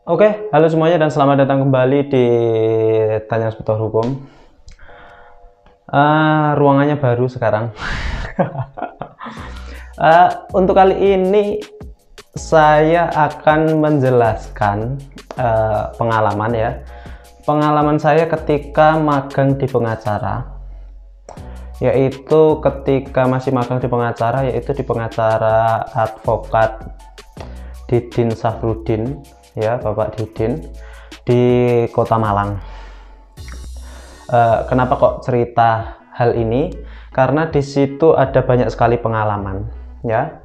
Oke, halo semuanya dan selamat datang kembali di Tanya Seputar Hukum. Ruangannya baru sekarang. Untuk kali ini saya akan menjelaskan pengalaman ya. Pengalaman saya ketika magang di pengacara, yaitu ketika masih magang di pengacara, yaitu di pengacara advokat Didin Safrudin, ya Bapak Didin di Kota Malang. Kenapa kok cerita hal ini? Karena di situ ada banyak sekali pengalaman, ya.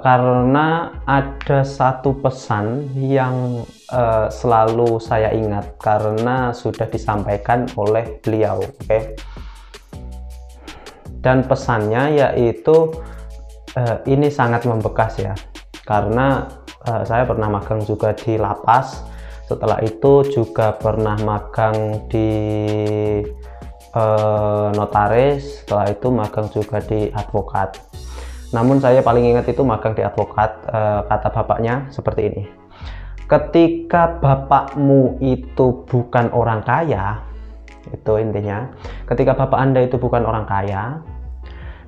Karena ada satu pesan yang selalu saya ingat karena sudah disampaikan oleh beliau, oke? Dan pesannya yaitu ini sangat membekas ya, karena saya pernah magang juga di lapas, setelah itu juga pernah magang di notaris, setelah itu magang juga di advokat. Namun saya paling ingat itu magang di advokat. Kata bapaknya seperti ini: ketika bapakmu itu bukan orang kaya, itu intinya, ketika bapak Anda itu bukan orang kaya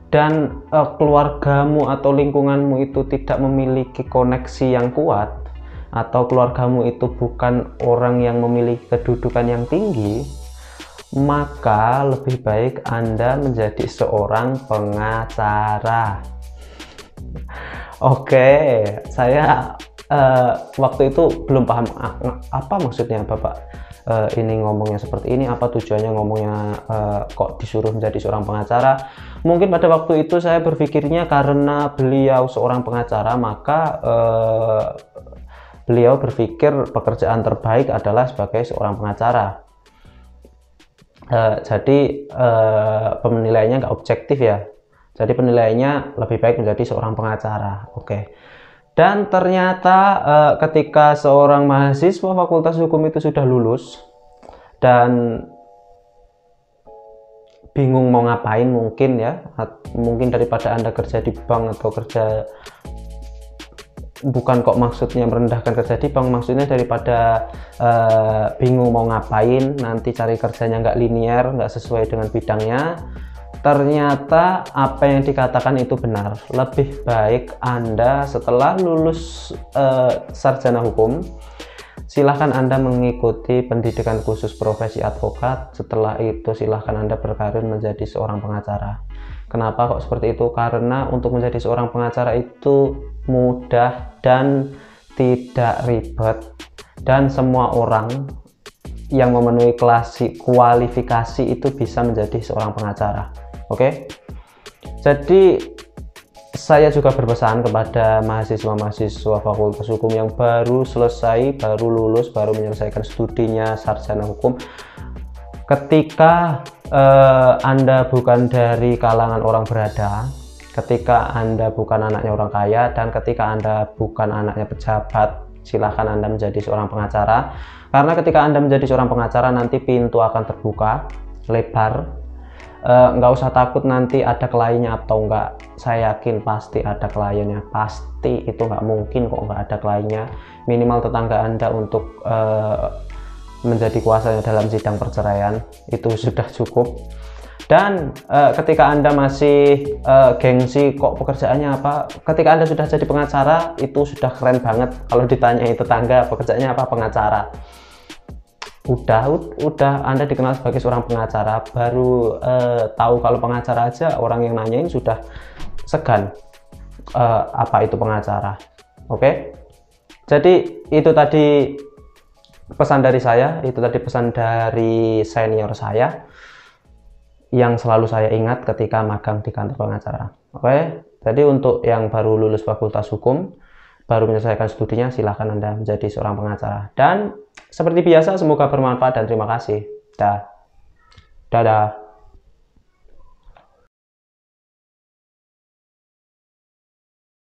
dan keluargamu atau lingkunganmu itu tidak memiliki koneksi yang kuat, atau keluargamu itu bukan orang yang memiliki kedudukan yang tinggi, maka lebih baik Anda menjadi seorang pengacara. Oke, saya waktu itu belum paham apa maksudnya bapak ini ngomongnya seperti ini, apa tujuannya ngomongnya kok disuruh menjadi seorang pengacara. Mungkin pada waktu itu saya berpikirnya karena beliau seorang pengacara, maka beliau berpikir pekerjaan terbaik adalah sebagai seorang pengacara. Jadi penilaiannya nggak objektif ya, jadi penilaiannya lebih baik menjadi seorang pengacara. Oke. Dan ternyata ketika seorang mahasiswa Fakultas Hukum itu sudah lulus dan bingung mau ngapain, mungkin ya, mungkin daripada Anda kerja di bank atau kerja, bukan kok maksudnya merendahkan kerja di bank, maksudnya daripada bingung mau ngapain, nanti cari kerjanya nggak linear, nggak sesuai dengan bidangnya. Ternyata apa yang dikatakan itu benar. Lebih baik Anda setelah lulus sarjana hukum, silahkan Anda mengikuti pendidikan khusus profesi advokat. Setelah itu silahkan Anda berkarir menjadi seorang pengacara. Kenapa kok seperti itu? Karena untuk menjadi seorang pengacara itu mudah dan tidak ribet, dan semua orang yang memenuhi kualifikasi itu bisa menjadi seorang pengacara. Oke, jadi saya juga berpesan kepada mahasiswa-mahasiswa Fakultas Hukum yang baru selesai, baru lulus, baru menyelesaikan studinya sarjana hukum. Ketika Anda bukan dari kalangan orang berada, ketika Anda bukan anaknya orang kaya, dan ketika Anda bukan anaknya pejabat, silahkan Anda menjadi seorang pengacara. Karena ketika Anda menjadi seorang pengacara, nanti pintu akan terbuka lebar. Nggak usah takut nanti ada kliennya atau enggak. Saya yakin pasti ada kliennya, pasti, itu nggak mungkin kok nggak ada kliennya. Minimal tetangga Anda untuk menjadi kuasanya dalam sidang perceraian itu sudah cukup. Dan ketika Anda masih gengsi kok pekerjaannya apa, ketika Anda sudah jadi pengacara itu sudah keren banget. Kalau ditanyai tetangga pekerjaannya apa, pengacara, udah Anda dikenal sebagai seorang pengacara. Baru tahu kalau pengacara aja orang yang nanyain sudah segan apa itu pengacara. Oke, jadi itu tadi pesan dari saya, itu tadi pesan dari senior saya yang selalu saya ingat ketika magang di kantor pengacara. Oke, jadi untuk yang baru lulus Fakultas Hukum, baru menyelesaikan studinya, silahkan Anda menjadi seorang pengacara. Dan seperti biasa, semoga bermanfaat dan terima kasih. Dadah.